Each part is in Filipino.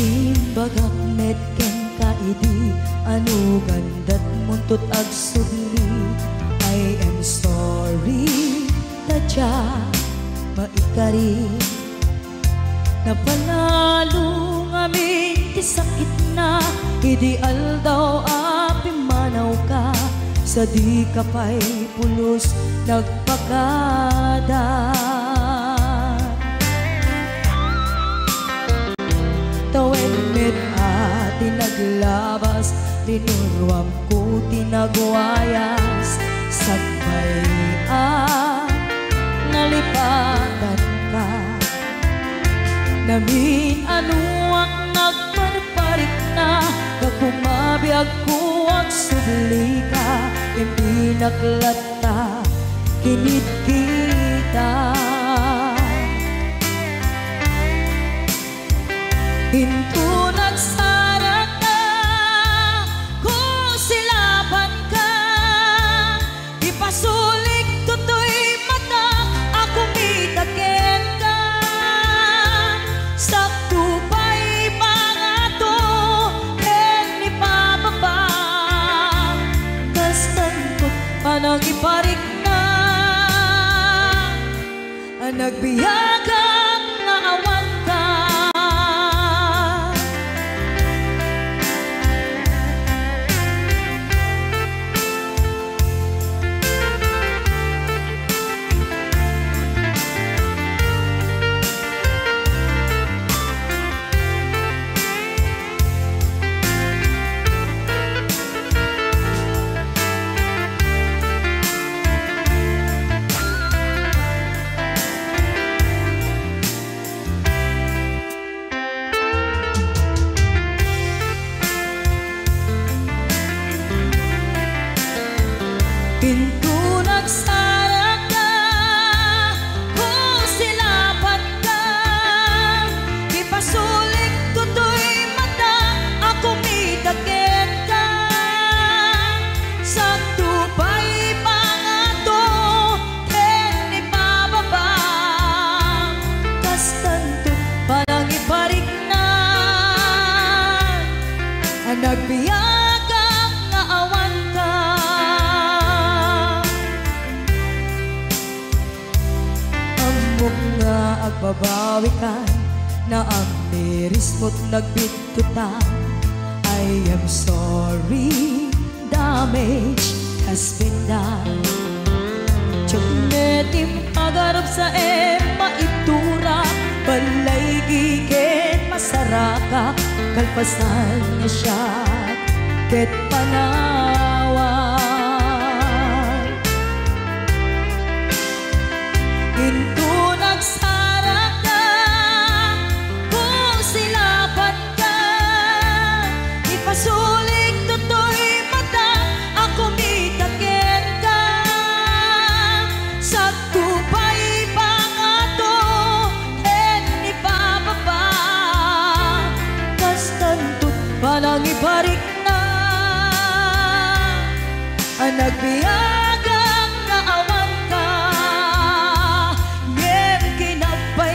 Imbagak metken ka idi anu gandat muntut ag sudli. I am sorry tadya maikari na panalo ngamin ti sakit na idi aldaw api manaw ka sa di kapay pulos nagpakada. Tawen met ati naglabas dinurwam ko tinagwayas sakbay nalipatan ka namin ano ang nagparparik na kakumabiyag ko ang subli ka hindi naklata kinit kita. Hinto nagsara ka, kusilaban ka, ipasulik tutoy mata, ako mitaken ka. Sakto pa'y mga to, ni pababa, kastantot panang iparik na, ang nagbiyagang naawan ka. Pinto nagsara ka, kusilaban ka, ipasulik tutoy mata, ako mitaken ka. Sakto pa'y pangato, ni pababa, kastantot parang iparik na, ang nagbiyagang naawan ka. Nga agbabawi ka na ang miris mo't nagbitutan. I am sorry, damage has been done. Tiyagnetim agarap sa maitura, balay gigen masaraka, kalpasan niya siya ket panawan. Hinto nagsara ka, kusilaban ka, ipasulik tutoy mata, ako mitaken ka. Sakto pa'y pangato, ni pababa, kastantot palang iparik na, ang nagbiyagang naawan ka.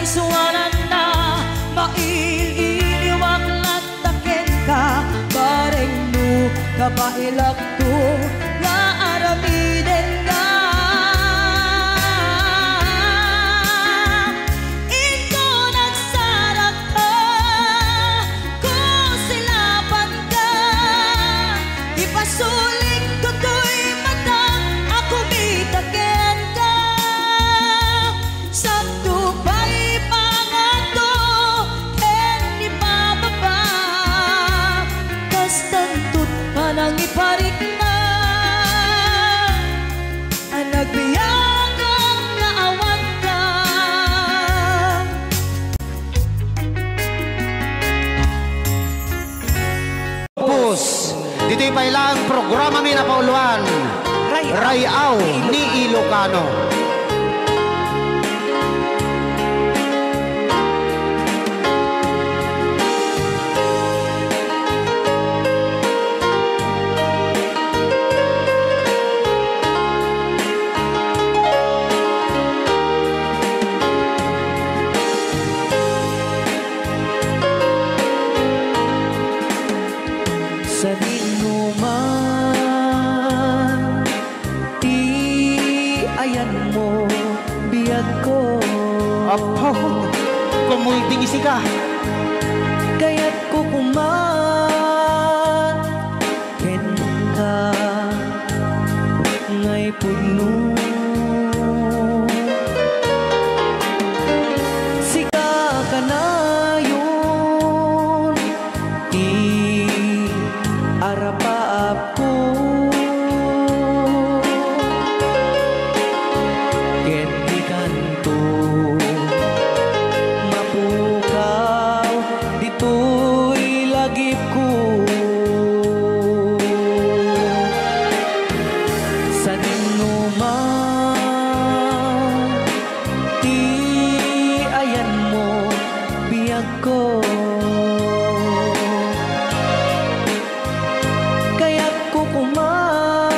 Suwanan na maililiwag lataken ka, bareng no kabailak to nga aramiden ka. Ito nagsarak ka, kusilaban ka, ipasulik tutoy mata, ako mitaken ka. Sakto pa'y nang iparik na, ang nagbiyagang naawan ka. Pus, dito'y pailang programa mi na pauluan, Rayaw ni Ilocano. multing isiga. Kaya't kukuman ken ka ngay puno. Sika ka na yun, di arapaap ko. Ken di kanto mapukaw, dito'y lagip ko. Sa dinuman, di ayan mo biyag ko. Kaya't kukuman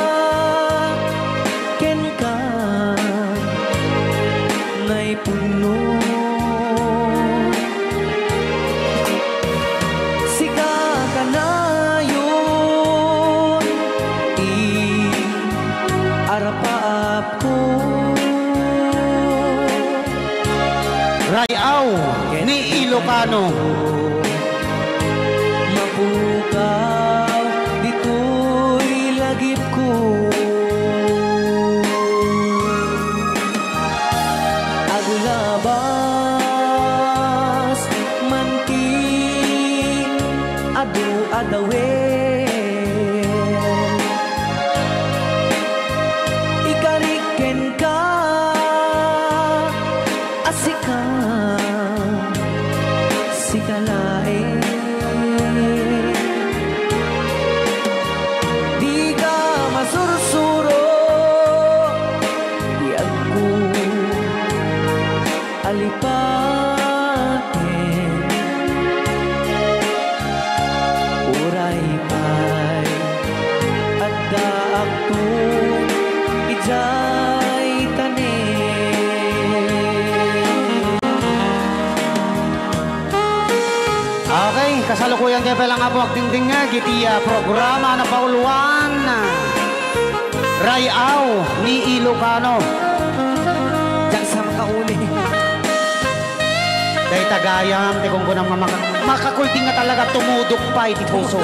ken ka ngay puno. Sika ka na yun, di arapaap ko. Rayaw ni Ilocano. Mapukaw, dito'y lagip ko. Agulabas, manting, adu-adawen. Ikariken ka, asika, sikalae. Di ka masursuro, di ako alipatin. Uray pa'y at daak to ijay tanin. Okay, kasalukuyan kayo palang nga po agdingding nga gitiya programa na pauluan. Rayaw ni Ilocano. Diyan sa makauli. Dahil tagayam, di kung kunang makakulting nga talaga tumudok pa iti puso.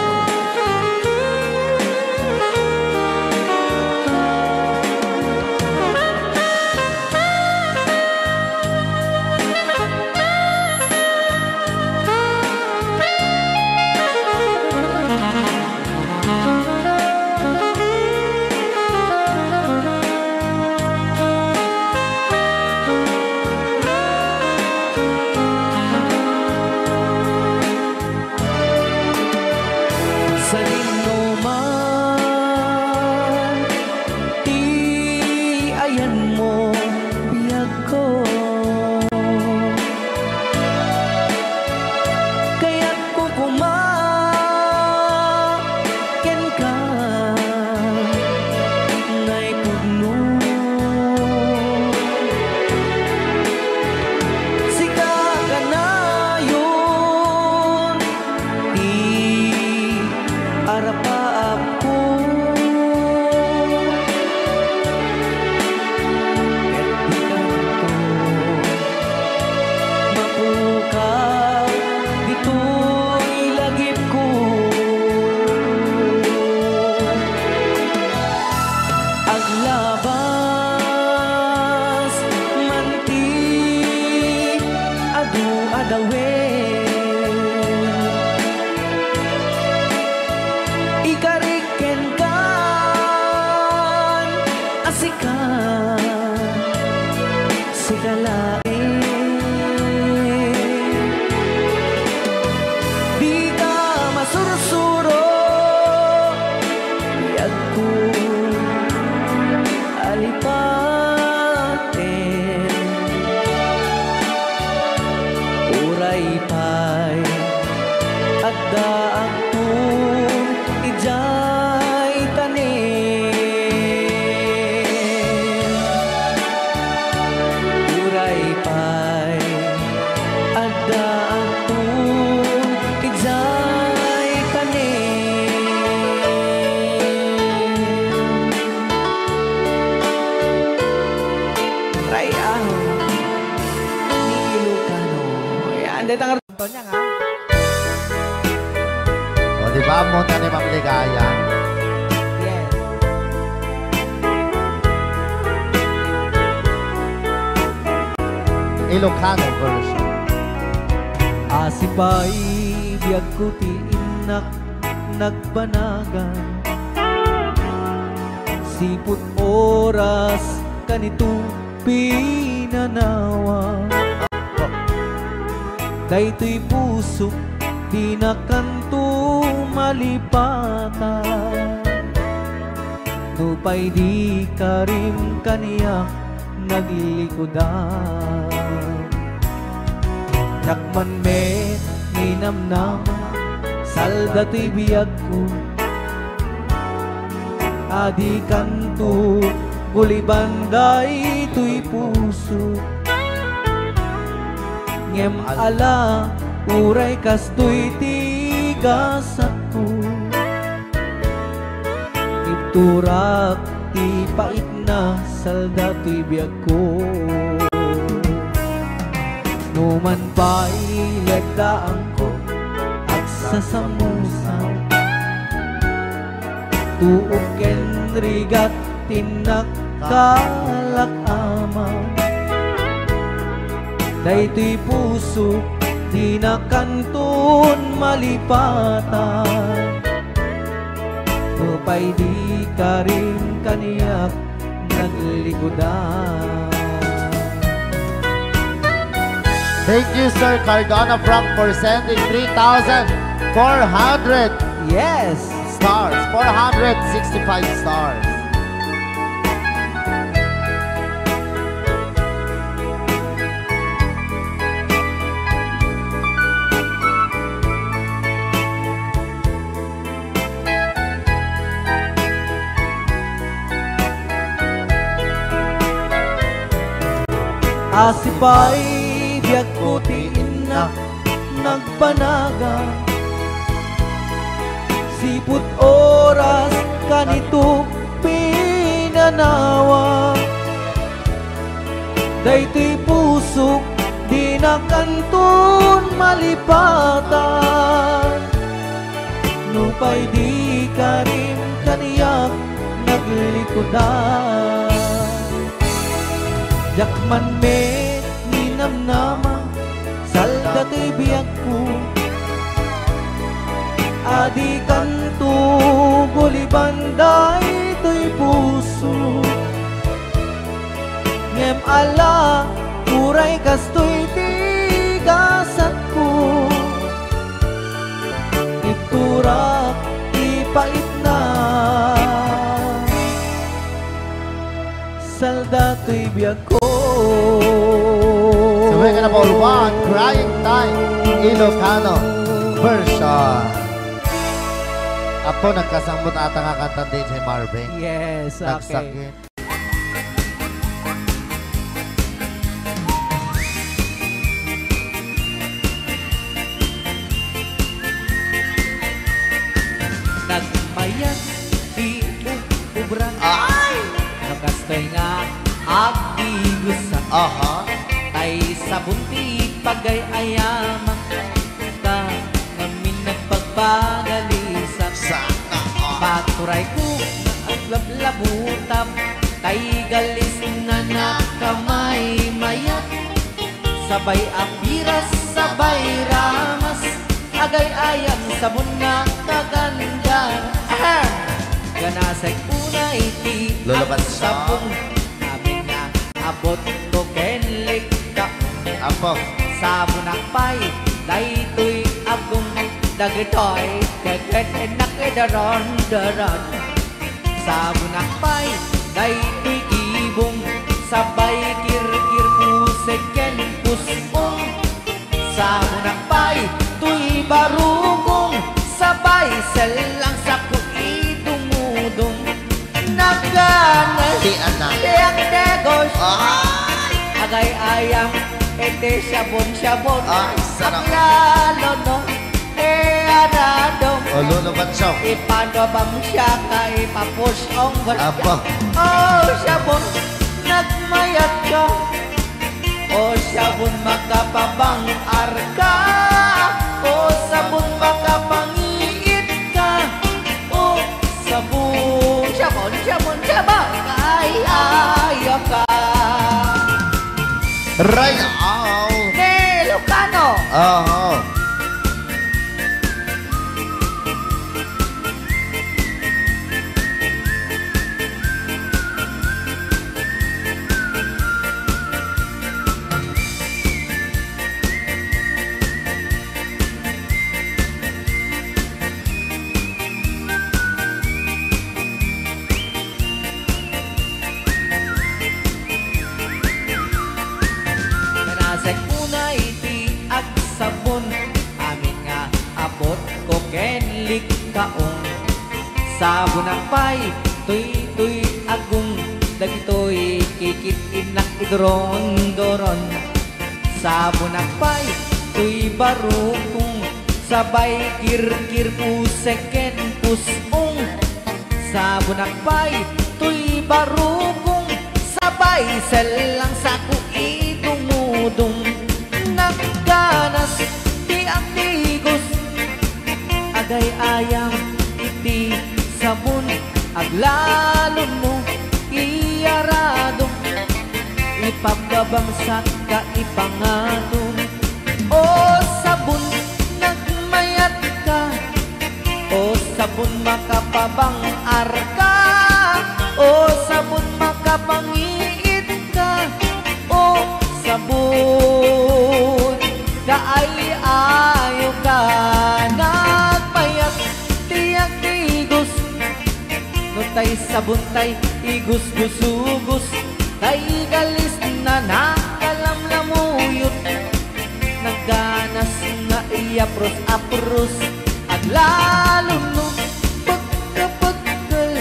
Diba? Munta ni Ma'am Ligaya. Yes. Ilocano version. Asipay biyag ko ti inak nagbanagan siput oras kanito pinanawa daytoy puso di na kanto malipatan nupay di ka rin kaniya naglikodan Nakman me ninamnam salda to'y biyag ko adi kanto gulibanday to'y puso ngem ala uray kasto'y tigas ako iturak ti pait na salda to'y biyag ko Numan pa'y lagdaan ko at sasamusan Tuog ken rigat tinakkalak-ama Daytoy puso di na kanton malipatan Upay di ka rin kaniyak naglikodan Thank you, Sir Cardona Frank, for sending 3,400 Yes! stars. 465 stars. Asipay biyag ko ti inak nagpanaga Siput oras kanito pinanawa Daytoy puso di na kanton malipatan Nupay di ka rin kaniyak naglikodan Jakman me ninamnama salda to'y biyag ko Adi kanto gulibanday to'y puso Ngem ala uray kasto'y tigasat ko Iturak ipait na salda to'y biyag ko So we're gonna ball one, Crying Time, Ilocano version. Apo, nagkasambot ata nga kanta din si Marvin. Yes, okay. Nagsakit. Nagmayat di ubran ay nakastoy nga agigusa Aha. ay sabunti pagay ayaman ka ngamin nagpagpagalisan Sana. paturay ko at lablabutab kay galis nga nakamay mayat sabay apiras sabay ramas agay ayam sabon nga kaganda ganasay unay ti Lulaban ang sabon namin na abot to kenlik ka Apo. sabon akpay daytoy agong dagitoy keket nakidaron daron sabon akpay daytoy ibong sabay kirkir pusek ken puspong sabon akpay tuy barugong sabay selang sa kuidumudong naganas Di anak. tiyang degos Ay! agay ayam ete sabon-sabon Ay, sarap. lalo no arado O, luluban siya. ipanobam siya kay papusyong Apo. oh sabon nagmayat ka oh sabon makapabang arka oh sabon makapangiit ka ko kenlik kaong sa bunakpay tuy agung dagitoy kikit inak idron-doron sa bunakpay tuy barukong sabay kir-kir puseken pusong sa bunakpay tuy barukong sabay selang saku idumudong nagganas ti ang tigos agay ayam iti sabon aglalon mo iyarado ipababangsak ka ipangatong o sabon nagmayat ka o sabon makapabang arka o sabon makapangiit ka o sabon kaay-ayo ka nagmayat tiyak tigos tay sabon tay igus-gusugos tay galis na nakalamlamuyot nagganas nga iapros-apros at lalo no pagkapagkal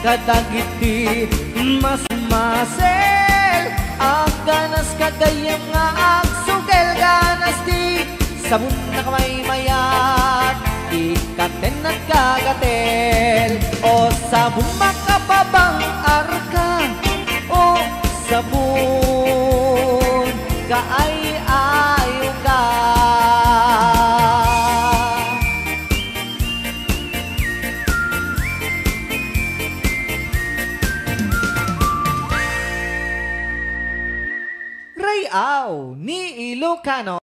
kadagiti mas masel ang ganas kagayang nga agsugel ganas di sabon na kamay mayat ikaten at kagatel o sabon makapabang arka o sabon kaay-ayo ka Rayaw ni Ilocano.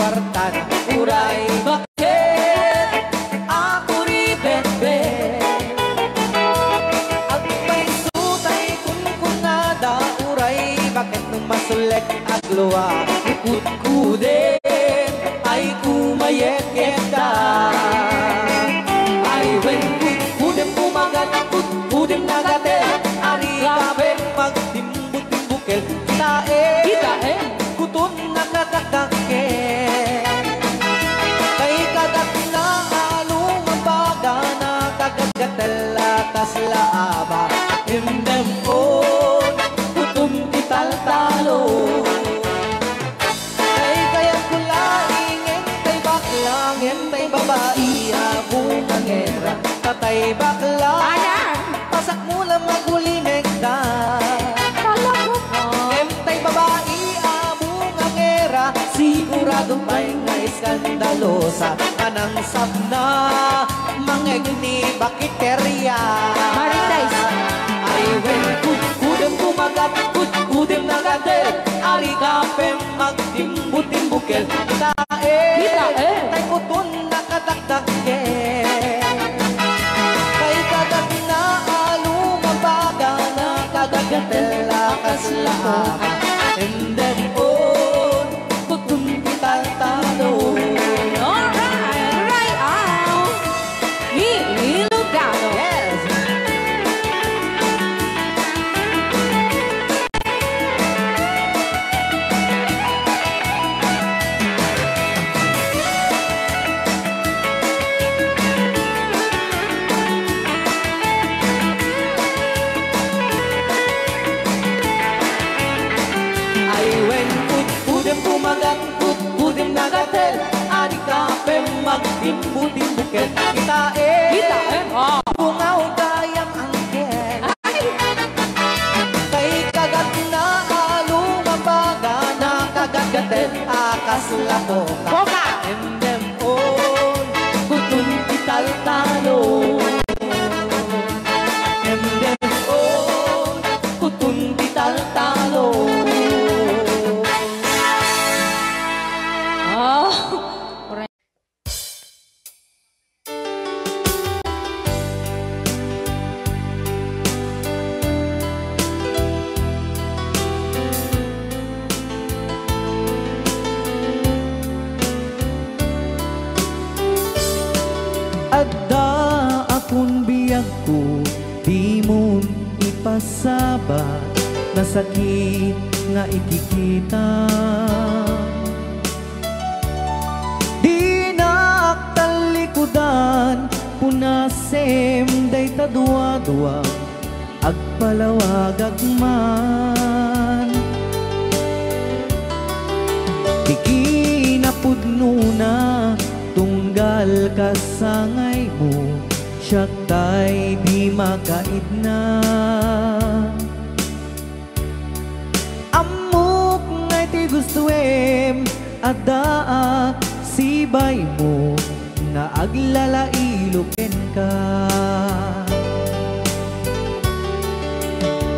kwarta na uray bakit ako ribet-bet at may sutay kung kunada uray bakit nung masulek at luwa ikut-kudin ay kumayek-yekda ay when kut-kudin kumagat kut-kudin nagatel ari kapeng magtimbut-timbukel kita kutun nakadakake kay kagat na along mabaga na kagagatel atas laaba himdem on kutun ital-talo kay kayat kulaingin kay baklang hintay babae abong angera tatay bakla pasak mula magulinek na hintay babae sigurado may nga iskandalosa anang sabna mangeg ni bakiterya Maritais ay when kudem kumagat kudem nagader ari kapem magtimbut-timbukel tay kutun nakadakdake kay kagat na alumabaga na kagagatel lakas laaba and then talo. Alright, right out. Ilocano. Yes. I went kudem kumagat kudem nagatel ari kapem magtimbut-timbukel kita bungaw kayang angkel kay kagat na alumabaga na kagagatel akas lakoka endem on kutun ital-talo endem on kutun ital-talo. Adda akong biyag ko, di mo ipasabat na sakit nga ikikita. Di naktalikudan, punasem day tadwa-dwa, agpalawag agman. Di kinapudno na, tunggal kasangay mo, siya tay di makaid na. Amok ngay ti gustuem, adda sibay mo, na aglalailuken ka.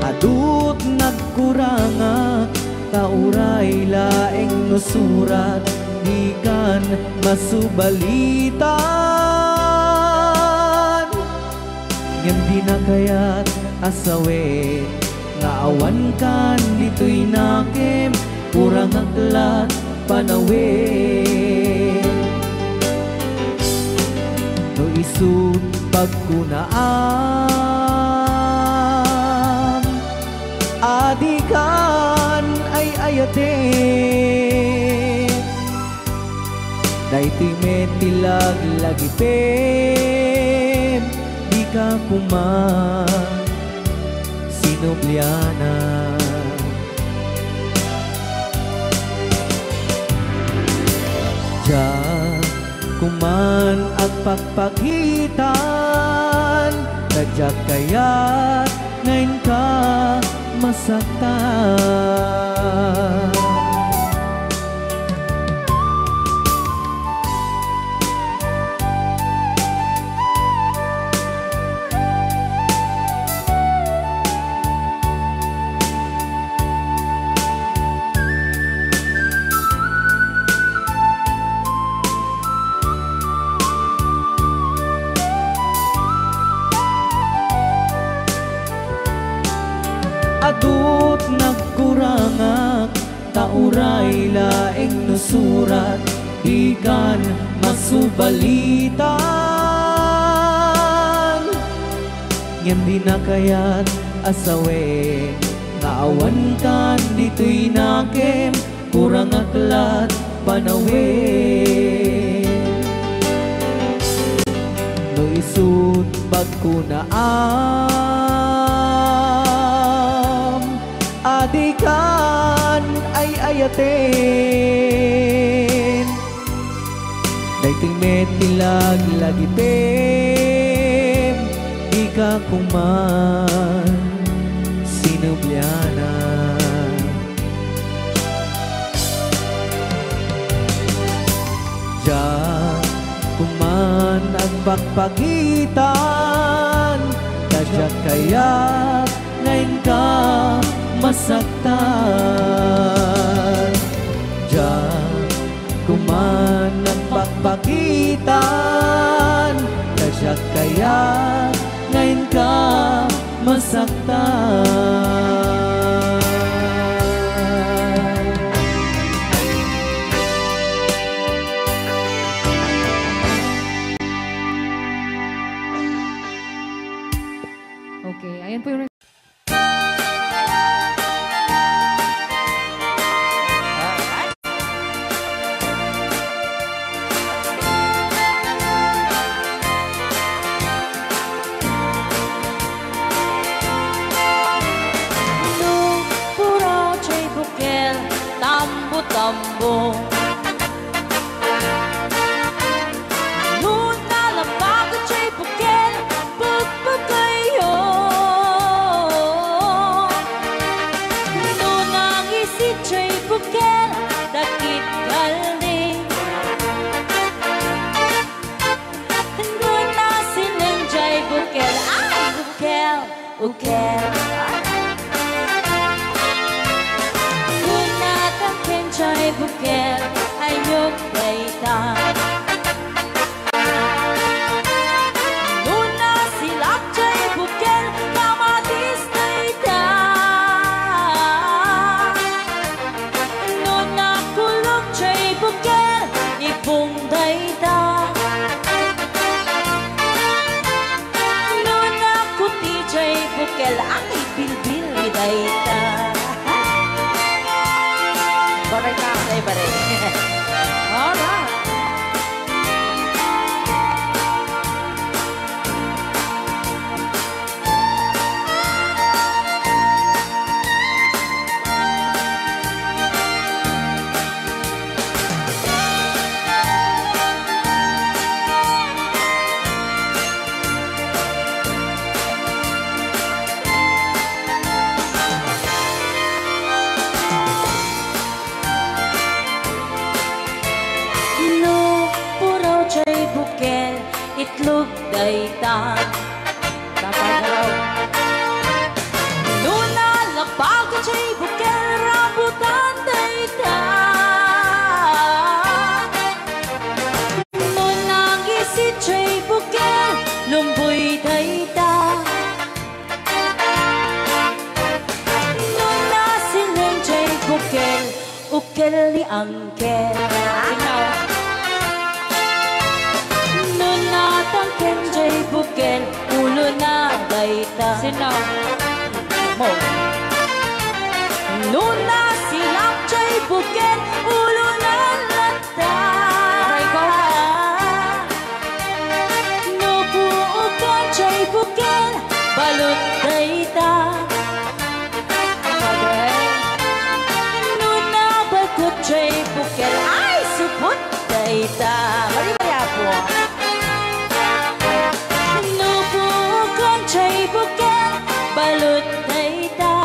Adut nagkuranga, kauray laeng nusurat, di kan masubalitan. Ngem di na kaya't asawe, nga awan kan dito'y nakem, kurang aklat panawe. No isut pagkunaan, adikan ay ayate. Daytoy metilag lagipem, di ka kuman sinubliana. Diyan kuman at pagpakitan, nadyak kaya't ngayon ka masaktan. uray laing nusurat ikan masubalitan ngem di na kayat asawe nga awan kan dito'y nakem kurang aklat panawe no isut pagkunaam adikan ay ayaten daytoy metilag lagipem ika kuman sinubyana Diyan kuman ang pagpagitan Kadyak kaya ngayon ka masaktan Diyan kuman ang pagpagitan Kadyak kaya ngayon ka masaktan Okay, ayan po yung tambo Nuna la bago chay bukel pagpagayo Nuna ngisi chay bukel dakit galing Nuna sineng chay bukel ay bukel bukel Chay bukel ayok dayta Nuna silak chay bukel kamatis dayta Nuna kulog chay bukel ipong dayta Nuna kuti chay bukel ang ibilbil dayta Baray ka kayo, baray. Alright. Itlog dayta Tapagalaw Nuna labago chay bukel rambutan dayta Nuna ngisi chay bukel lumboy dayta Nuna sineng chay bukel ukel ni angkel Tangken jay bukel ulo na dayta Sinaw mo Nuna silap jay bukel ulo na lata Nubuukan jay bukel balot dayta Nuna bakot jay bukel ay supot dayta Mari-mari po chay bukel balot dayta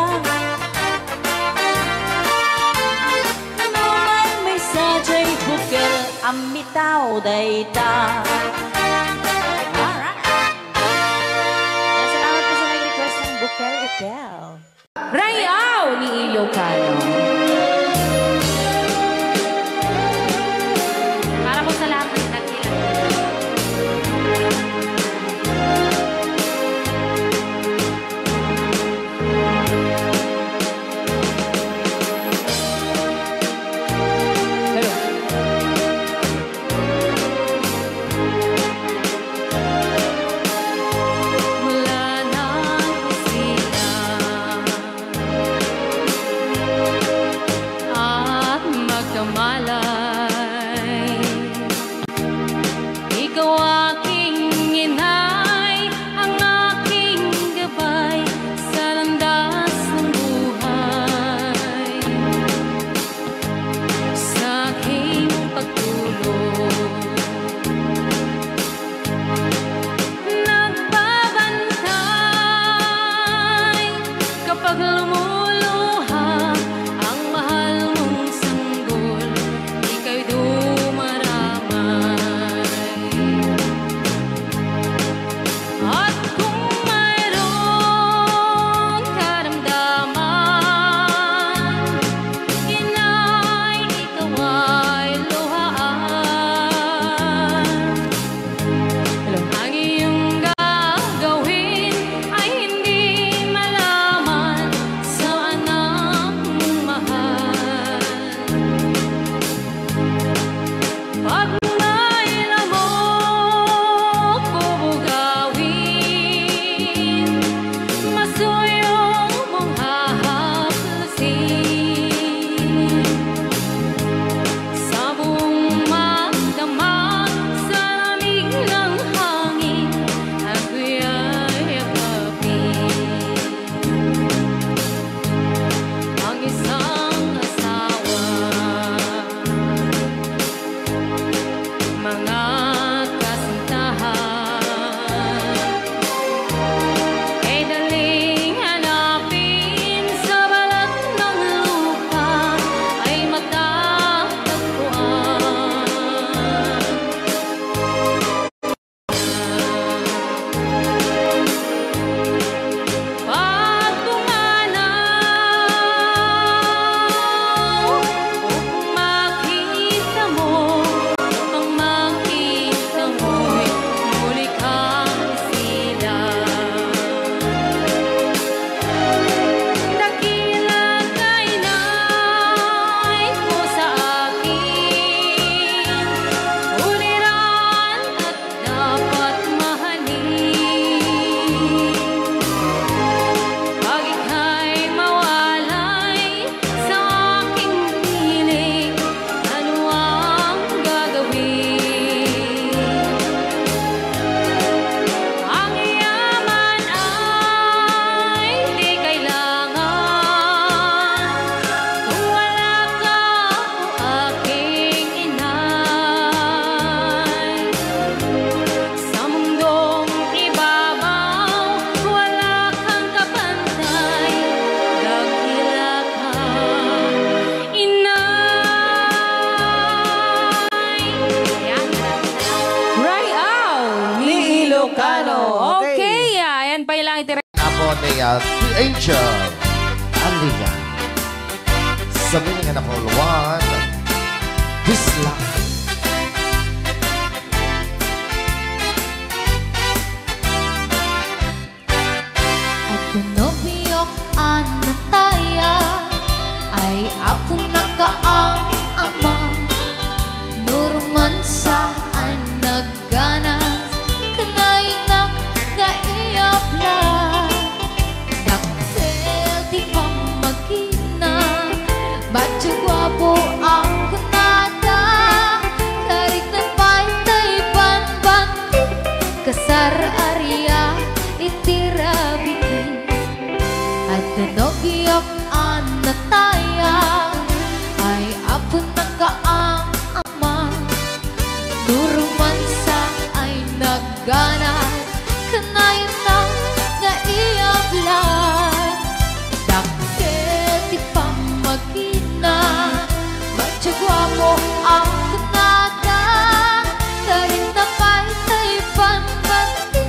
Naman may sa chay bukel amitaw dayta Alright Salamat po sa nag-request ng bukel-ukel Rayaw ni Ilocano. Para po sa lahat ng nagkilang. po ni Angel Alia. Sabihin nga na po, Luan. Bisla. At pinobiyok ang nataya ay ako nakaang ama. Nurman saan nagganas kanay na kaiyapla. Daktel di pa magina ba't gwapo ang kunada. Karik na pantay banbanti kasar area itirabiti. At nanogyok ang nataya ay apo nakaang ama. Nuruman sa ay nagganas kanayon na naiyablan. Daktil di pa magina ba't gwapo ang kunada. Karin na pantay banbanti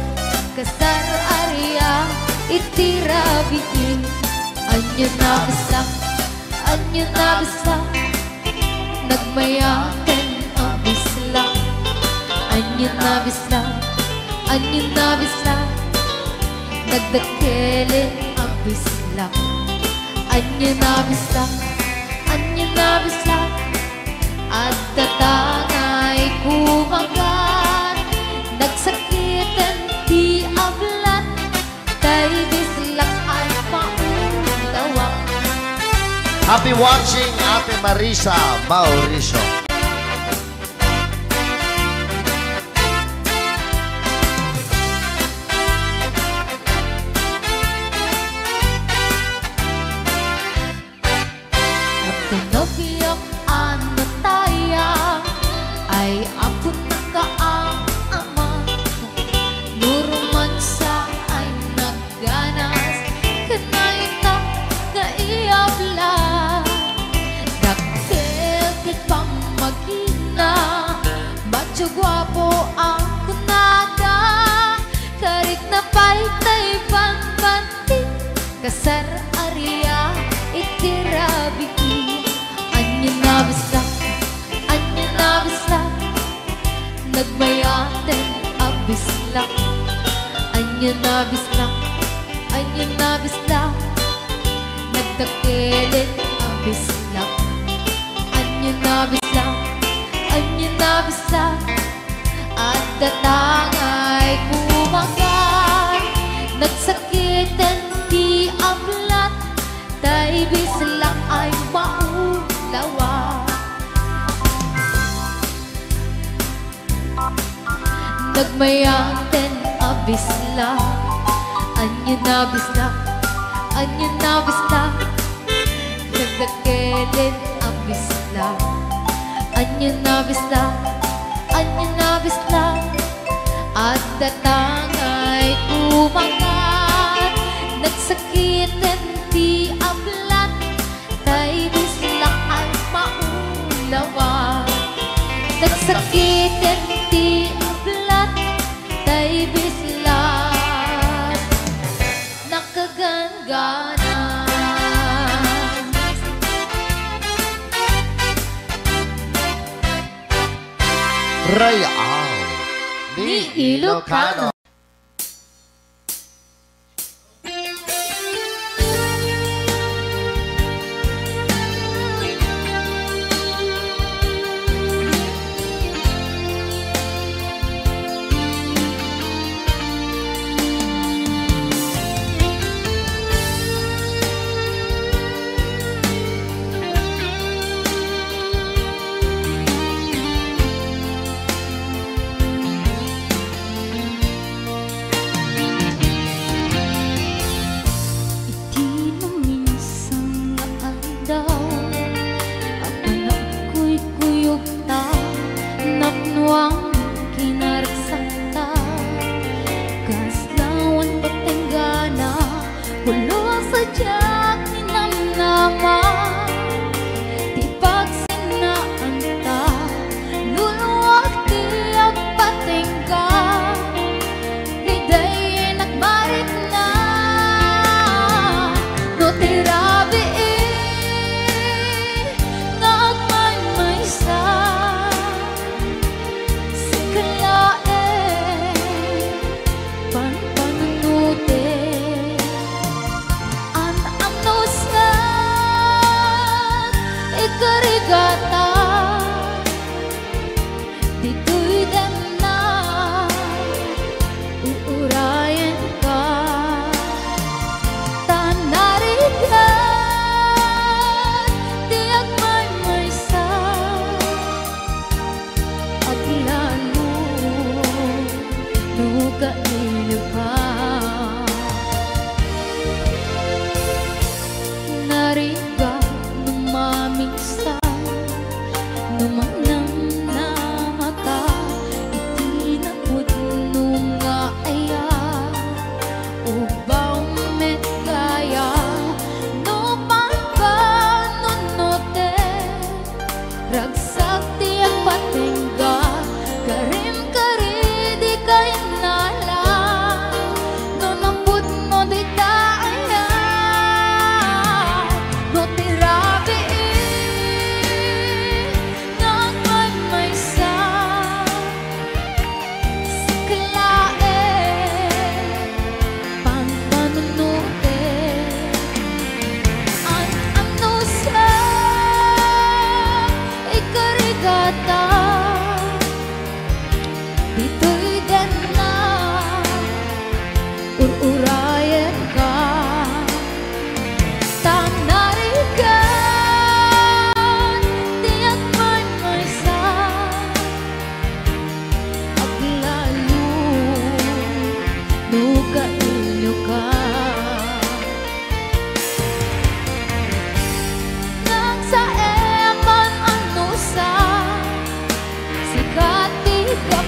kasar area itirabiti. Anyo na bisla nagmayakan ang bisla. Anyo na bisla nagdakelin ang bisla. Anyo na bisla at tatangay kumagat. Nagsakitan di ablat kay bislak ay paundawa. Happy watching, Ate Marisa Mauricio. At pinobiyok ang nataya ay apo nakaang ama. Nuruman sa ay nagganas kanay na naiyabla. Daktil di pa magina ba't gwapo ang kunada. Karik na paytay banbanti kasar area itirabiki. Anyo na bisla nagmayaten ang bisla. Anyo na bisla nagdakelin ang bisla. Anyo na bisla at datangay kumagat. Nagsakitan di ablat tay bisla ay maulawa. Nagmayaten ang bisla. Anyo na bisla nagdakelin ang bisla. Anyo na bisla at datangay kumagat. Nagsakitan di ablat tay bisla ay maulawa. Nagsakitan di ablat tay bisla nakagangana. Rayal ni Ilocano.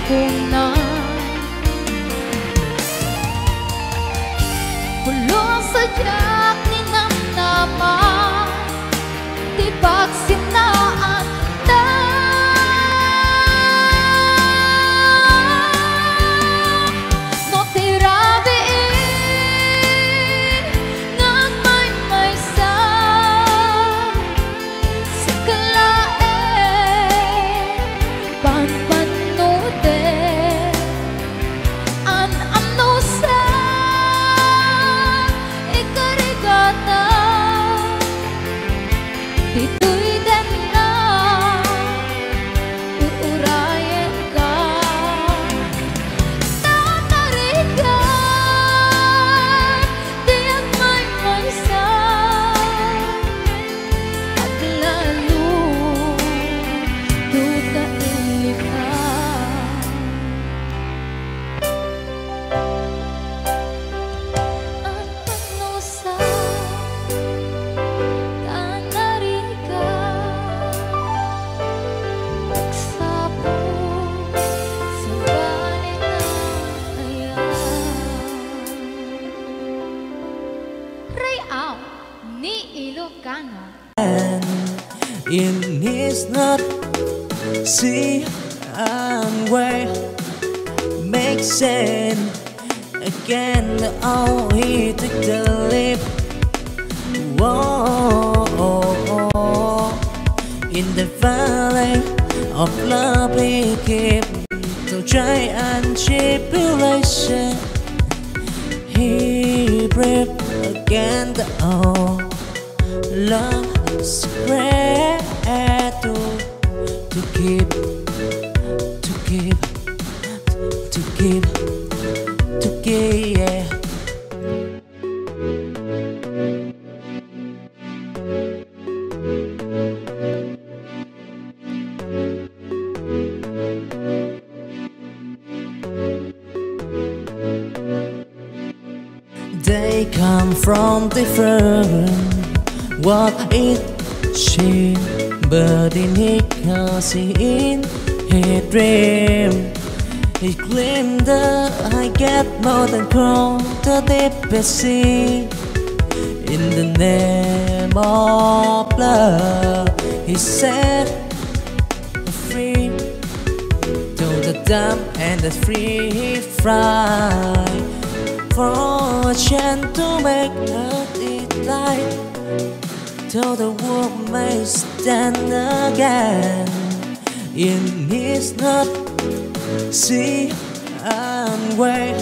ko na. Pulong sadyak ni namnaman, di pagsinaan ta. No tirabiin ng may sa sikalain panpanuten an amno sa ikarigata. Dito'y din na uurayan ka. Tatarigan di ang may sa at lalo duka ilika. Ang pagnusa tanarigan pagsapo sa banin na ayan. Rayaw ni Ilocano. In his not see and where makes sense again. Oh, he took the leap. Whoa, in the valley of love he keep to try and tribulation. He breathed again. Oh, love spread to keep, to keep, to keep, to keep, yeah. They come from different what it she, but in he can see in his dream. He claimed that I get more than cross the deepest sea. In the name of love, he set free to the dumb and the free he fly for a chance to make it light. Till the world may stand again in his not see and where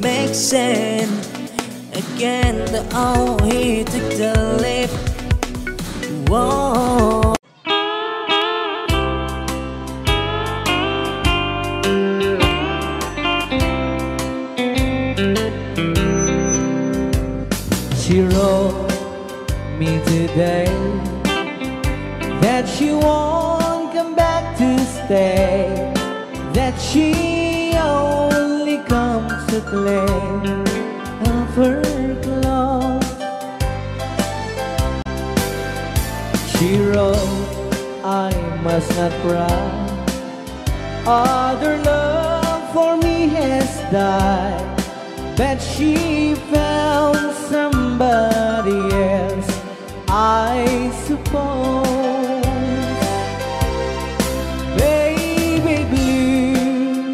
makes sense again. Oh, he took the leap. Whoa. She wrote me today that she won't come back to stay, that she only comes to claim of her clothes. She wrote, I must not cry, other love for me has died, but she found somebody else, I suppose. Baby blue,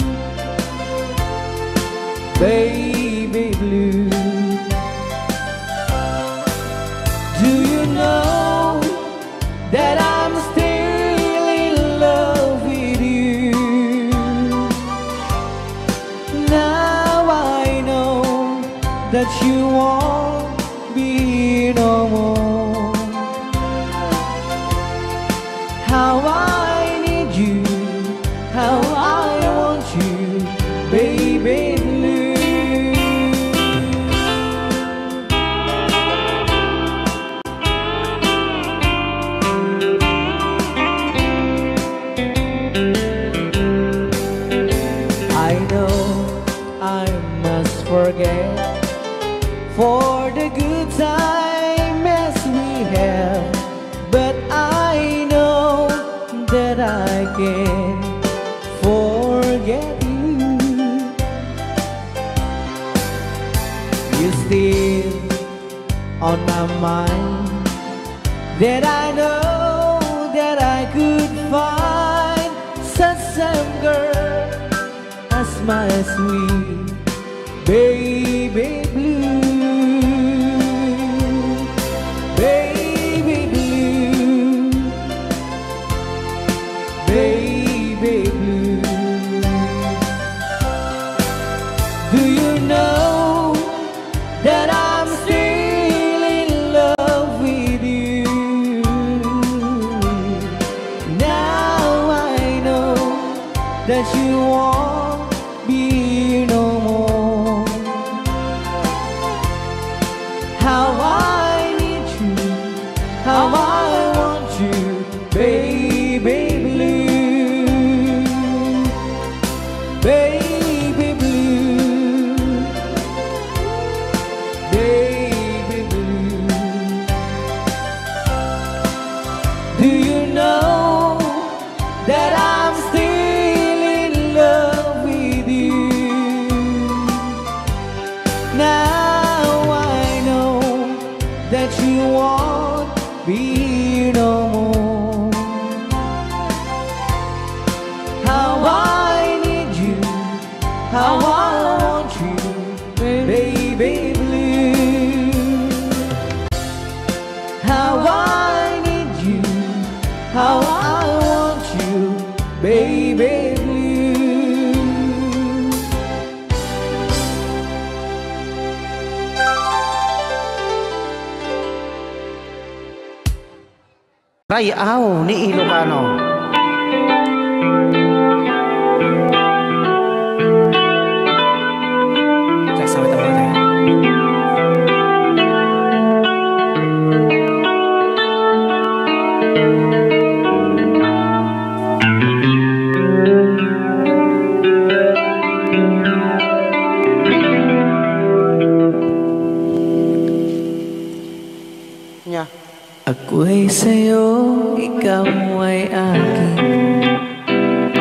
baby blue, do you know that I'm still in love with you? Now I know that you won't be no more. How I need you, how I want you, baby blue. I know I must forget for the good time as we have, but I know that I can forget forget you. You're still on my mind. That I know that I could find such same girl as my sweet baby blue, baby blue, baby blue. Do you know that I'm still in love with you? Now I know that you won't be here no more. How I need you, how I want you, baby blue, baby blue, baby blue. Do you know that I'm still in love with you? Now I know that you won't be here no more. How I need you, how I want you, baby blue. How I need you, how I want you, baby blue. Rayaw ni Ilocano. Ako'y sa'yo, ikaw ay akin.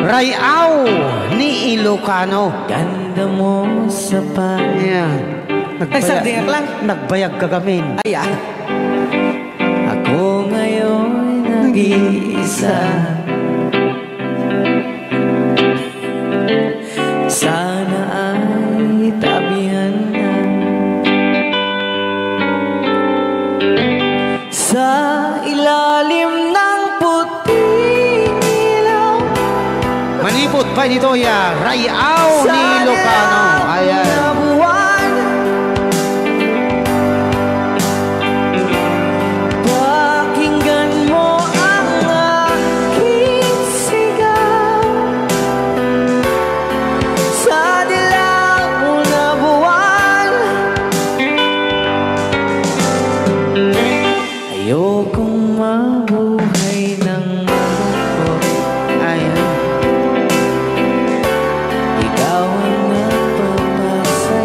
Rayaw ni Ilocano. Ganda mo sa Ayan. Nagbayag lang. Nagbayag kagamin. Ayan. Ako ngayon nag-iisa. Sana ay tabihan na sa ilalim ng puting ilaw. Manipot pa nito ya. Rayaw ni Ilocano. Ayan. Pakinggan mo ang aking sigaw sa dilaw na buwan. Ayokong mabuhay ng malungkot. Ayan. Ikaw ang nagpapasaya.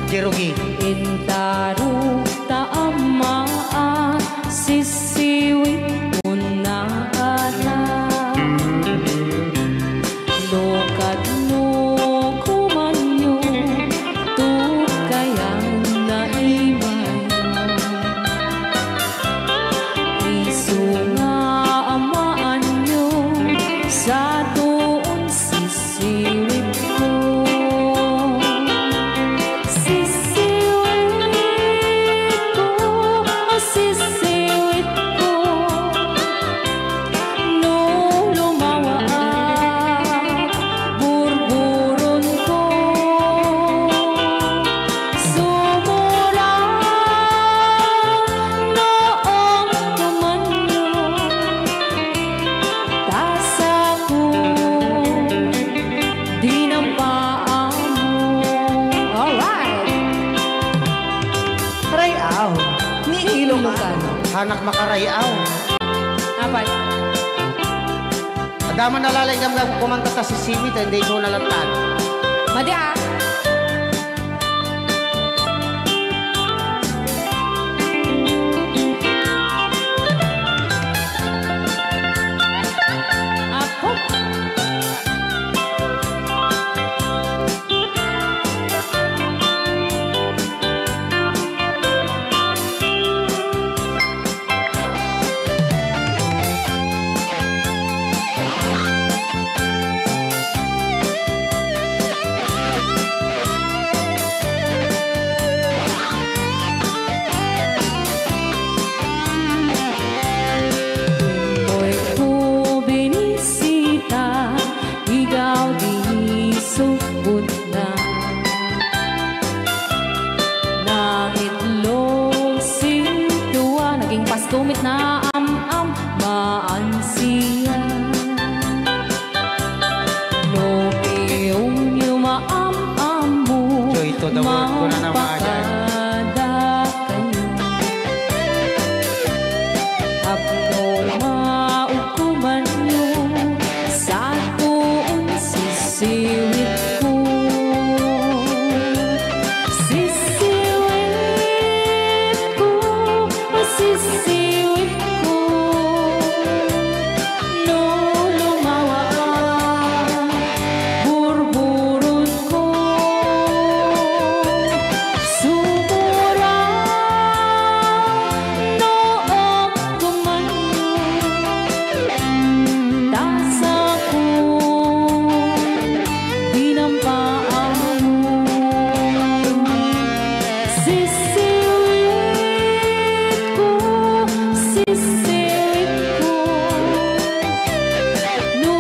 Jerugi. Intaro taamaan sisiwit mo na lokat no kumanyo tukayan na imayo iso nga amaan nyo sa doon sisiwit ko sisiwit ko no lumawa burburon ko sumura noong tumanyo tasa ko dinampaan mo. Alright! Rayaw ni Ilocano. Hanak makarayaw. Apat. Adaman nalalay kang kumanta ta si Simit, hindi ko nalantan. Madi ah. Apo. Hoy ko binisita, ikaw di subot na ng itlog sintuwa, naging pastumit na am-am maansiya no iyong yumaam-am mo Joy to the world ko na naman yan. mapakada kayo Apno maukuman nyo sa tuon sisiwit ko sisiwit ko sisiwit ko no lumawa burburon ko sumura noong tumanyo tasa ko dinampaan mo sisiwit ko no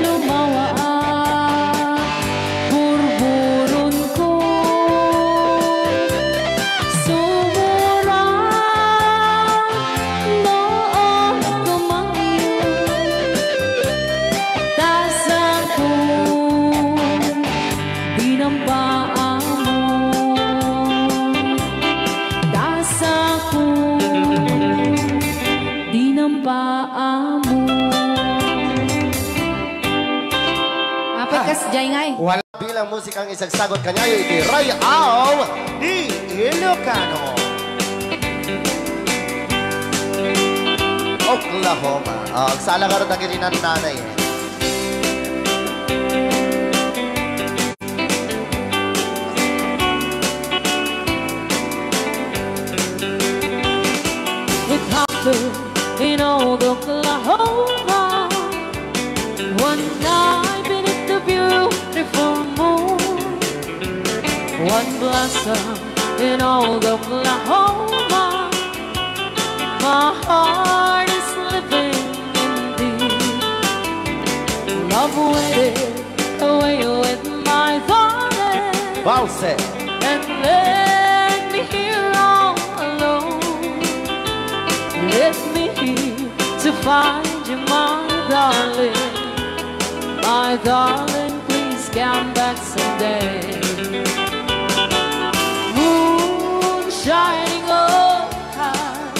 lumawa burburon ko sumura noong tumanyo tasa ko dinampaan mo tasa ko dinampaan mo. Apat kas jay ngay. Wala. Bilang musikang isagsagot kanyayo iti Rayaw ni Ilocano. Oklahoma. Ang sala ka rin na ng nanay. It happened in old Oklahoma one night beneath the beautiful moon. One blossom in old Oklahoma. My heart is living in deep love waited away with my darling. Balse. And let me here all alone. Let me here to find you, my darling. My darling, please come back someday. Moon shining oh high,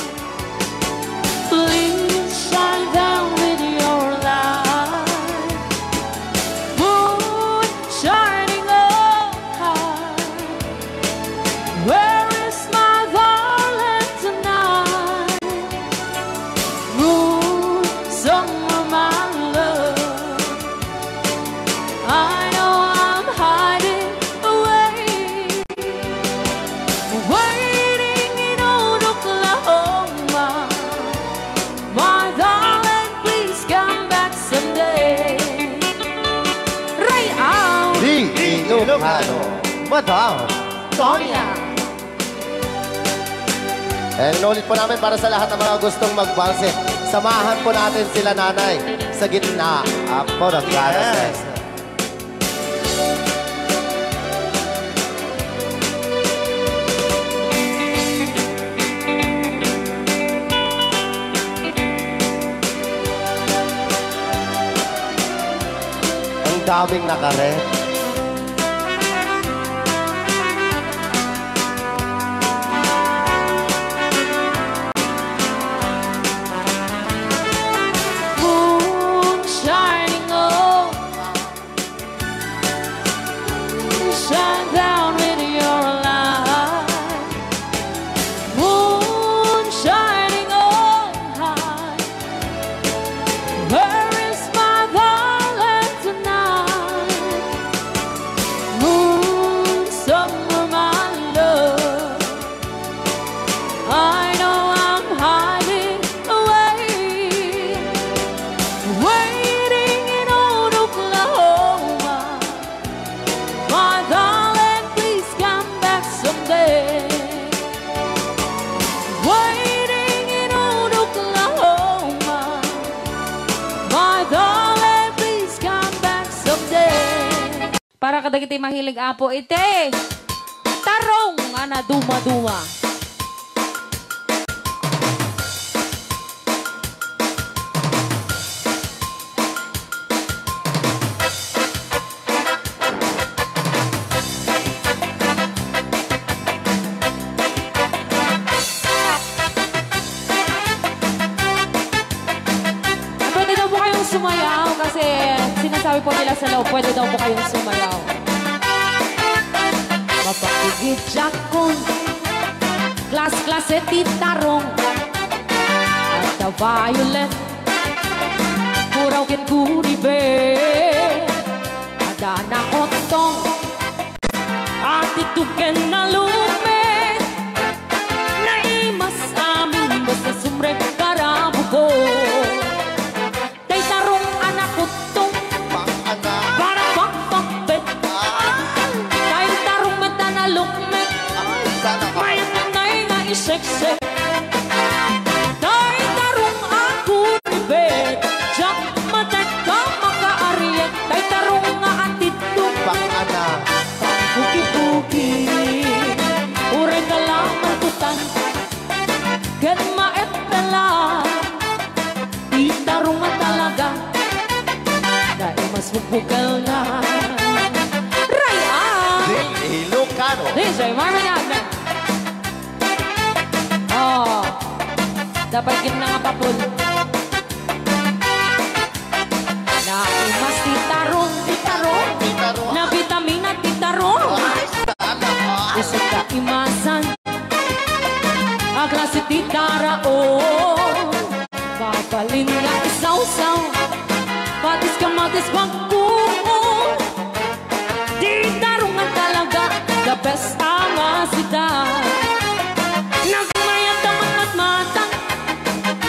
please shine down with your light. Moon shining oh high, Ilocano, Madam Sonia. And inulit po namin para sa lahat ng mga gustong magbalse. Samahan po natin sila nanay sa gitna po ng Yes. Ang daming nakaret. Shine down with your light, moon shining on high. Where is my darling tonight? Moon, summer, my love. I know I'm hiding away, waiting in old Oklahoma. My darling, please come back someday. Waiting in old Oklahoma. My darling, please come back someday. Para kadagiti mahilig apo ite. Tarong ana duma-duma. Pwede daw po kayong sumayaw kasi sinasabi po nila sa loob, pwede daw po kayong sumayaw. Mapakigit jakon, klas-klase titarong, at the violet, puraw kin kuribe, ada na otong, at ituken na lume, naimas amin basta sumrek karabo ko. Tay tarong anak utong, para pakpakbet, tay tarong mata na lukmet, may nanay na iseksek. Tay tarong ako bet, jak matek ka makaariyak, tay tarong nga atitong, puki-puki, ure ka lang matutan, ken maet pala, di tarong nga talaga, dahil mas bubukal na. Raya! Ilocano. DJ Marvin Agna. Oh, dapat gin na nga papul. Naimas titarong, Titarong. na vitamina titarong. Isip ka imasan, ang klase titaraon. Papalin nga isaw-saw, patis ka matis pagkuon. Titarong nga talaga, the best ang asita. Nagmayat ang matmatang,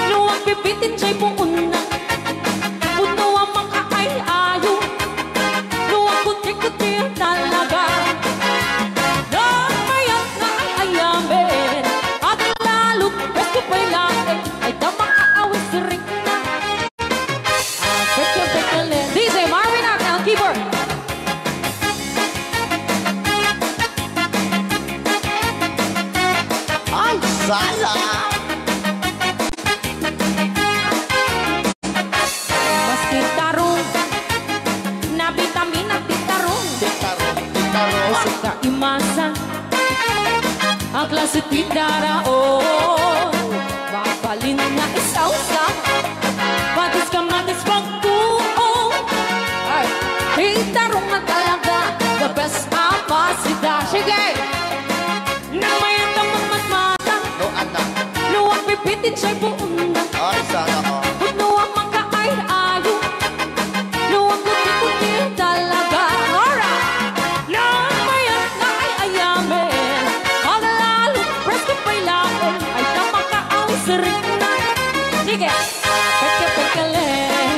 luwag pipitin siya'y puuna. Puno ang mga ay-ayo, luwag kuti-kuti talaga. Nagmayat na ay-ayamin, at lalo best ko pa'y laking, ay damang aawin si ring na. Pekyo-pekyolin. DJ Marvin Agna, keyboard. Ay, sala. Mas titarong, na vitamina titarong. Titarong. Isip ka imasan, ang klase titaraon. Mapalin na isaw-saw, patis ka matis pagkuong. Ay, titarong na talaga, the best ang masida. Sige! Nang may tamang matmatang, No, anak. luwag pipitin siya'y puuna. Ay, sana ko. Puno ang mga ay-ayo, luwag kuti-kuti talaga. Alright! Nang mayat na ay-ayamin, ang lalo presko pa'y laon, ay tamang kaawin sa ring na. Sige! Pekya-pekyalin,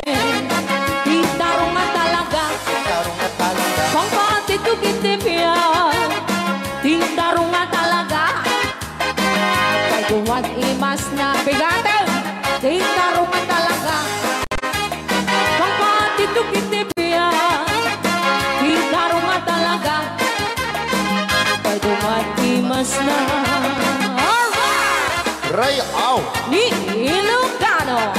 titarong nga talaga, Titarong na talaga. pang patitugin dumag-imas na bigatan. Di tarungan talaga. Kapatid kitipia. Di tarungan talaga. Kay dumag-imas na. Alright! Ray, aw! Ni Ilocano.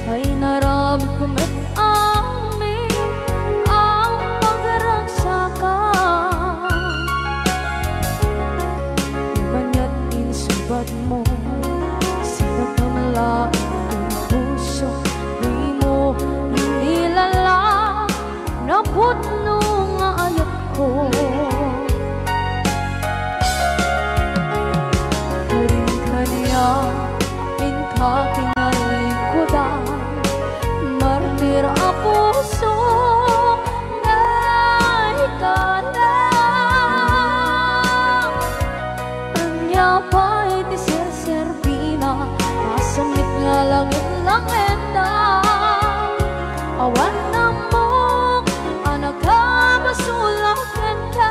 Ay naramit ko met amin ang pagragsakan. Banya't insubad mo, sinagkamala ang puso. Di mo inilala na putno nga ayat ko. Karin-kanya, inkaking martir a puso na ikalang. Anya pa'y di ser-serbina, masamit nga langit lang enda. Awan na mo, anak ka masulang enda.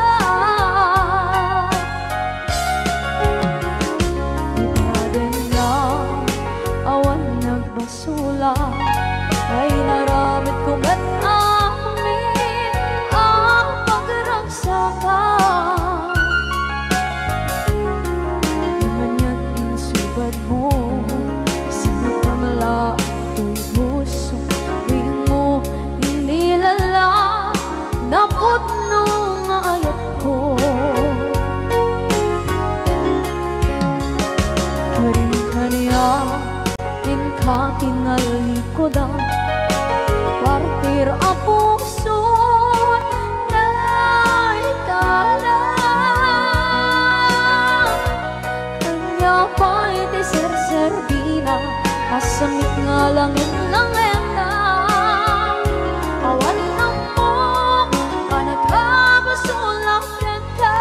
Basula ay naramit ko ba't amin ang pagragsakan. Di man yan insubad mo, sinagkamala ito'y puso. Di mo inilala na putno nga ayat ko. Karin-kanya katingalikodan, partir a puso na ikalang. Kanya pa'y di ser-serbina, masamit nga langit lang enda. Awan na mo, panagkabasulang enda.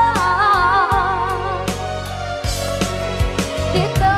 Dita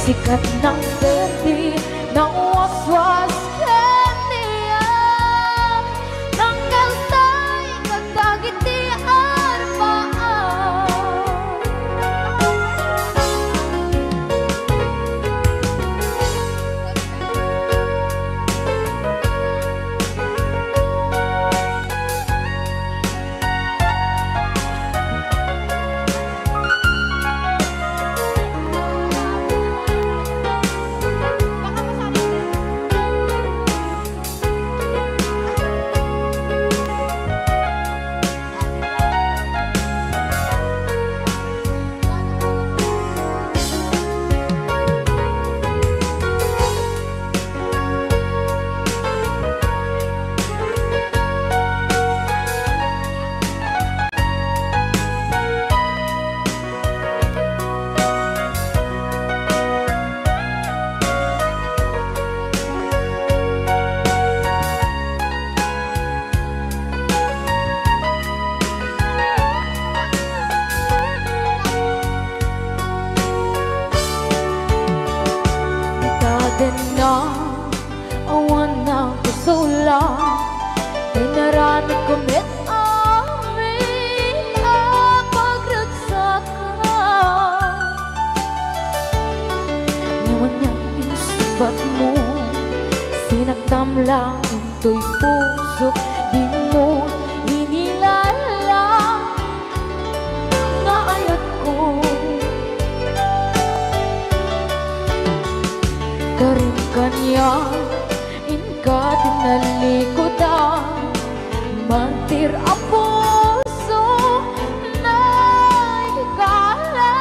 sikat ng berde ng waswas kaniya, tanggal tay katagiti arbaan. Dalangin ko'y puso, di mo inilala nga ayat ko. Karon kanya inka tinalikodan, mantir ang puso na higala.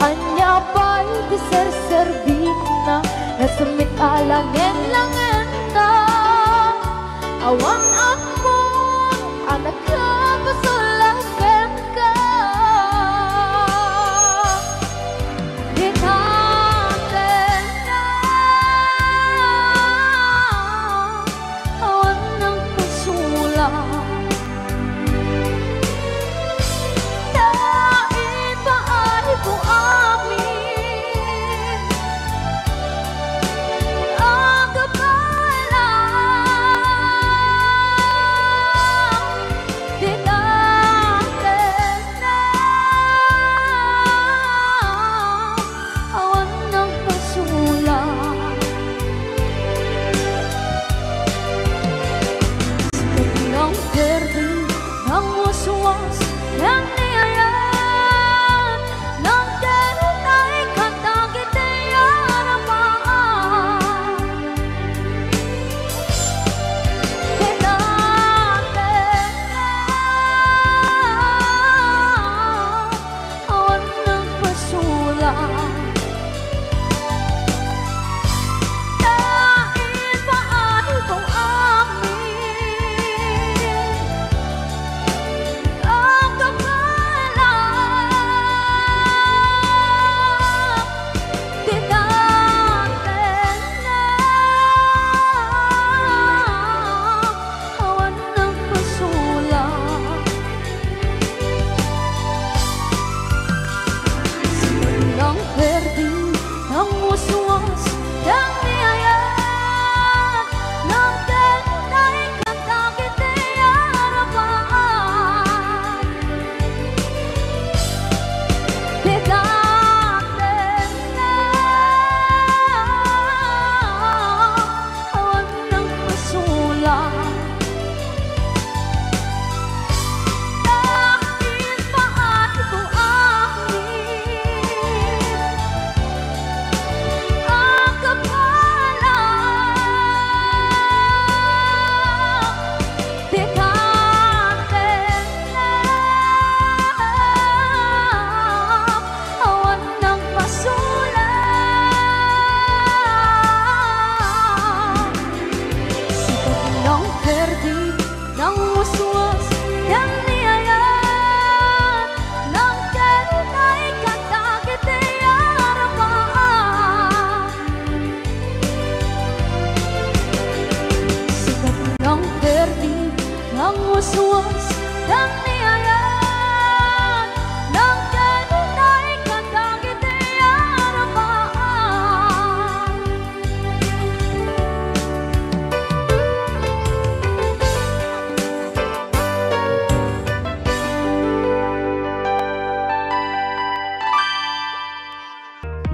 Anya ba'y diserserbi na nasumit alangin langin na awan ako anak ka pasulakan ka.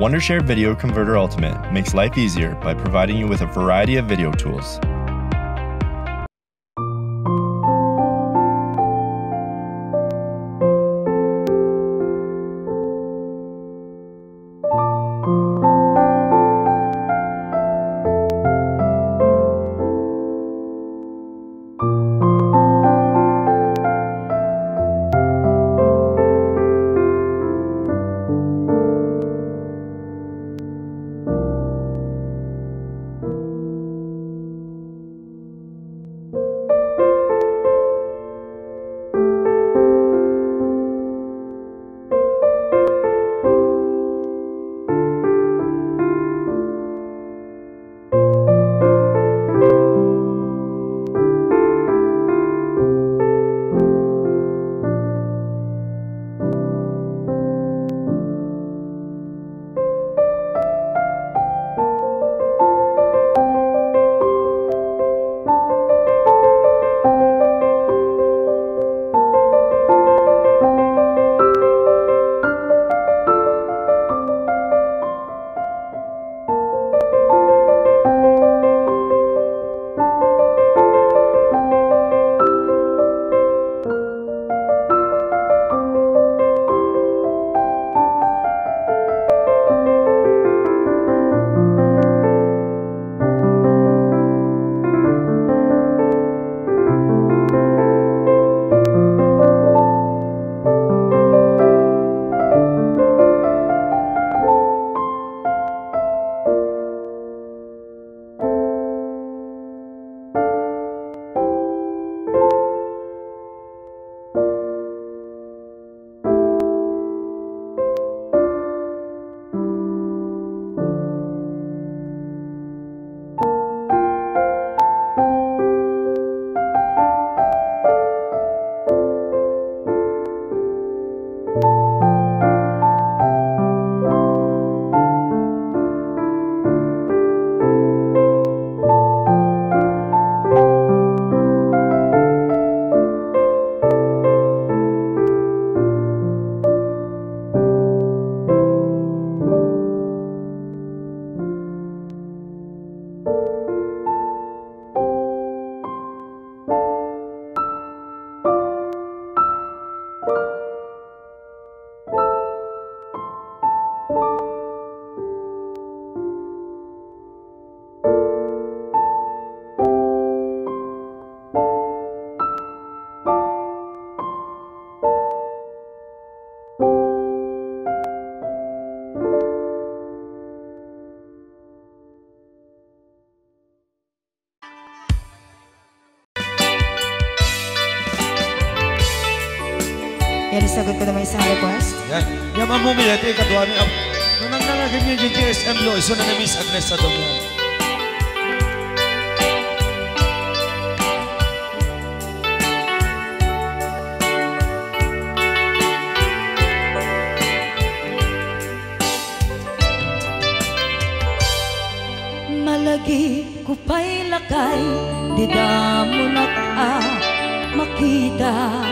Wondershare Video Converter Ultimate makes life easier by providing you with a variety of video tools. Yan, isagot ko naman isang request. Yan. Yan mamumili. Ito yung katuwa niya. Nung nanganagin niyo yung GSM Law, iso na Miss Agnes sa doon. Malagi ko pa'y lakay, di damo makita.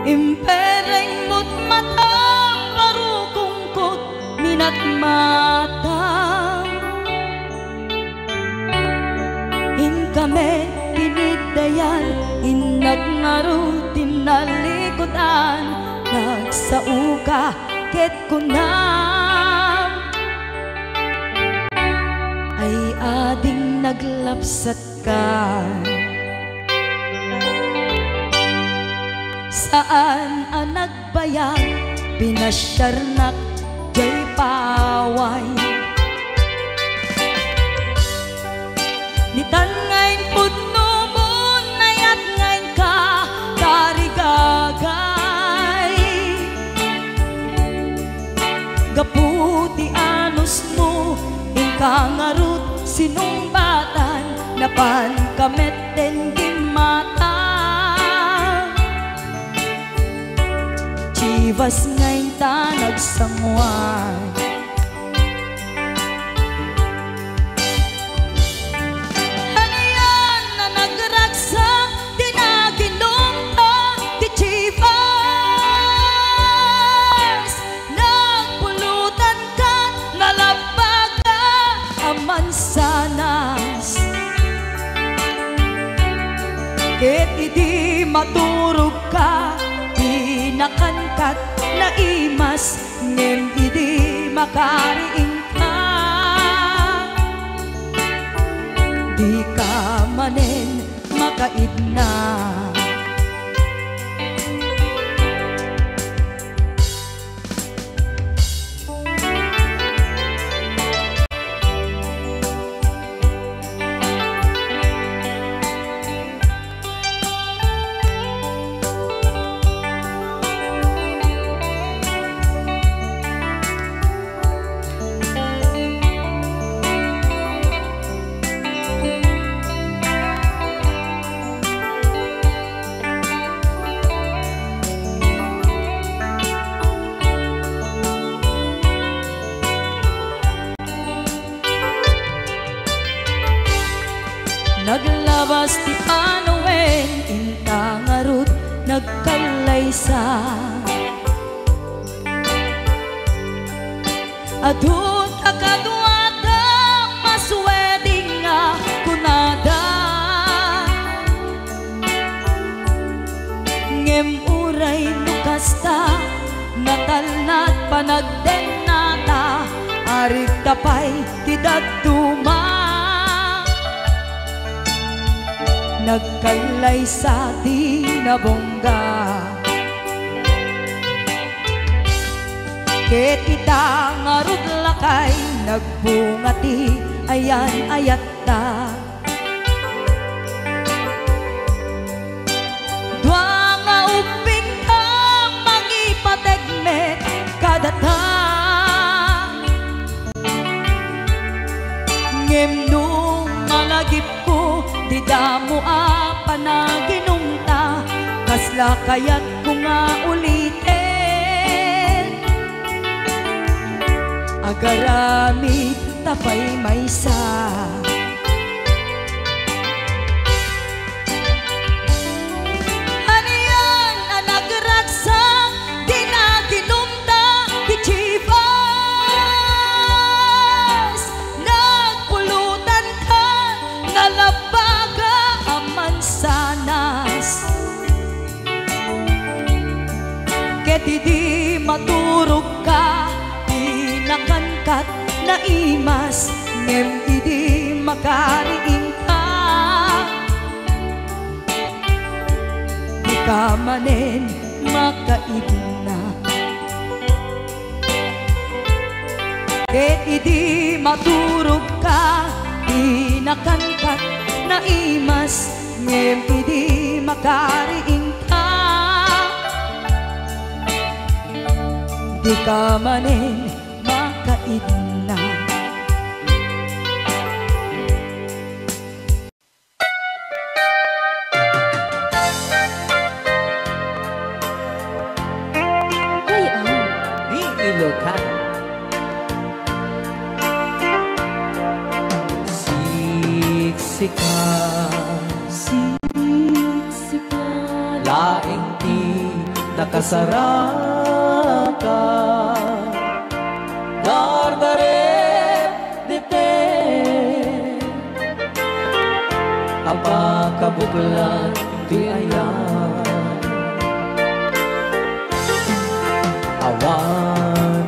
Impereng mo't mata, parukungkot, minat mata. In kami tinidayan, inagnaro tinalikutan, nagsauka ket kunam. Ay ading naglapsat ka. Saan ang nagbayag, pinasyarnak, jay paway. Nitan ngayon pudno mo, nayat ngayon ka, tarigagay. Gaputi anos mo, ingkangarut, sinumbatan, napan kamet den gimata. Chivas ngayon ta nagsangwan. Ano yan na nagragsak, di na ginumpa, di Chivas. Nagpulutan ka, nalabag ka, aman sanas. Ket idi maturog ka, nakankat na imas, ngem idi makariing ka. Di ka manen makaidna. Naglabas ti Anoen, intangarut, nagkalaysa. Adun akadwada, masweding nga kunada. Ngem uray nukasta, natalnat panagdenata, arig tapay tidagduma. Nagkalay sa tinabongga. Ket ita ngarud lakay, nagbungati ayan ayatta. Dua nga uping ka, mangipategmet kadata. Ngem nung malagip ko, di damo panaginumta, kas isla kaya't kung nga ulitin agaramid tapay maysa. Haniyan na nagragsak di na ginumta di chivas nagpulutan ka nalabaga aman sanas ket di maturog ka di nakangkat na imas ngem idi makariin ka di ka manen makaibna ket idi maturog ka di nakangkat na imas ngem idi makariin ka di ka manen makaibna. Ilocan siksika laing di nakasaraka dardarep dipe apa kabuklan di ayan awan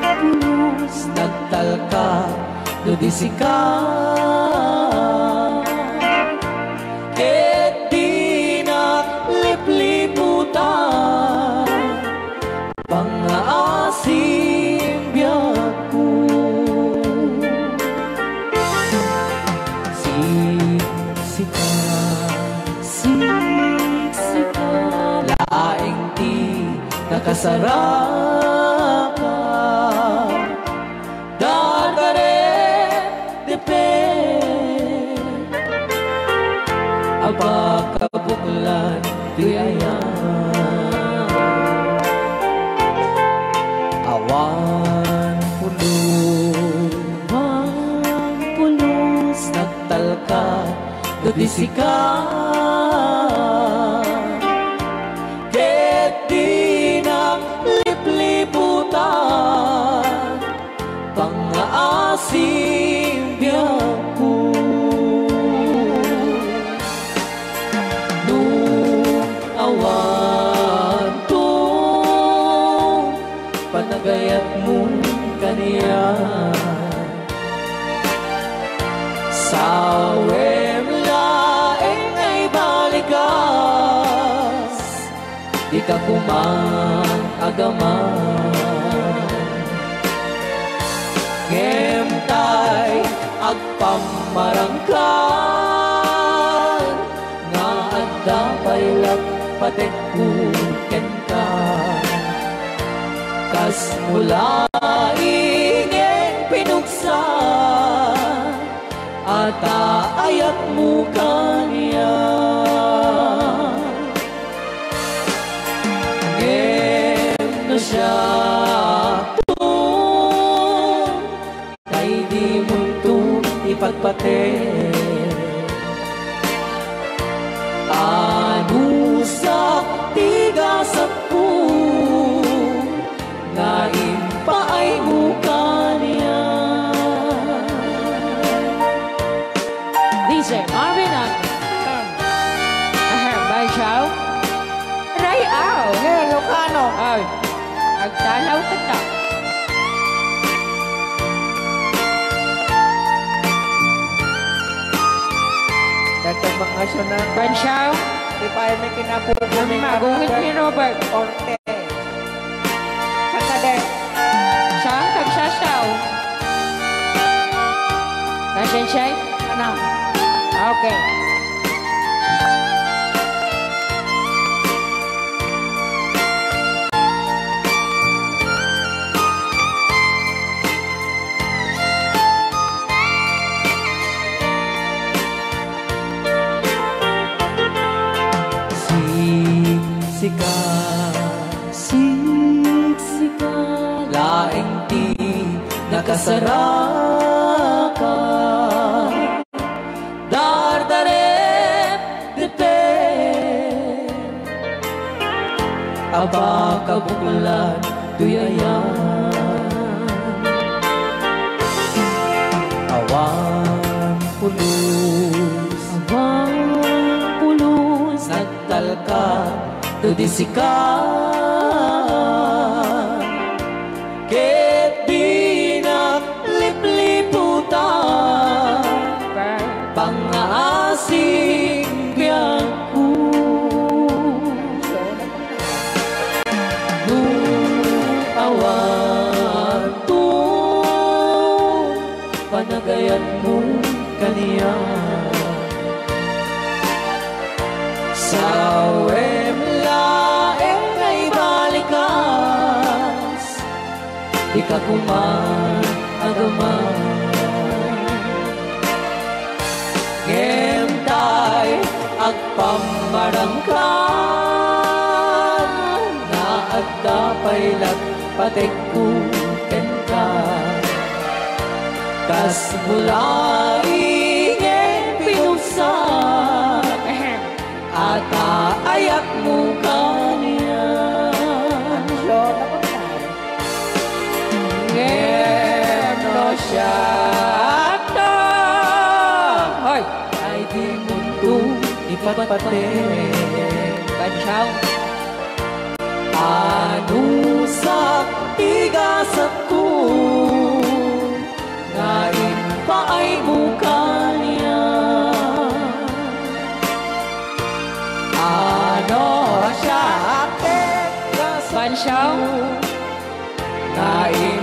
pulus nagtalka dudisika ket di naglipliputan pangaasim biyaku siksika laing di nakasaraka dardarep dipe apa kabuklan di ayan awan pulus nagtalka dudisika ket di naglipliputan pangaasim biyaku nung awan to panagayat mo kaniya sawem laeng ay balikas di ka kumang agaman ngem tay agpamarangkan nga adda paylak patekku ken ka kas mula ingeng pinuksa ata ayat mo kaniya ngem na siya tay di muntong ipagpate anusak tigasap ko nga impaay mo kaniya. DJ Marvin at Bay Chow Ray Ao Ilocano Ay, agtalaw ka ta Dito mga sunan Bay Chow di pa may kinapupunin Magungit ni Robert Orte Sakade Saan kagsasaw Kasensay Ano Okay Kasaraka Dardarep Depe Aba kabukulan Duyayan Awan pulos Nagtalka Tudisikan Ket di naglipliputan Pangaasing biyaku Awan tu Panagayan mo kaniya Sawem laeng ay balikas Di ka kumagaman Ngentay agpamarangkan Na agdapay lagpatek kuken ka Kas mulaing pinusan At ayak mo kaniya Ngeno siya Hoy! Ay di mundo ipatpate Bansyaw Anusak tigasat ko Ngayon pa ay mo kaniya Ano siya Bansyaw Ngayon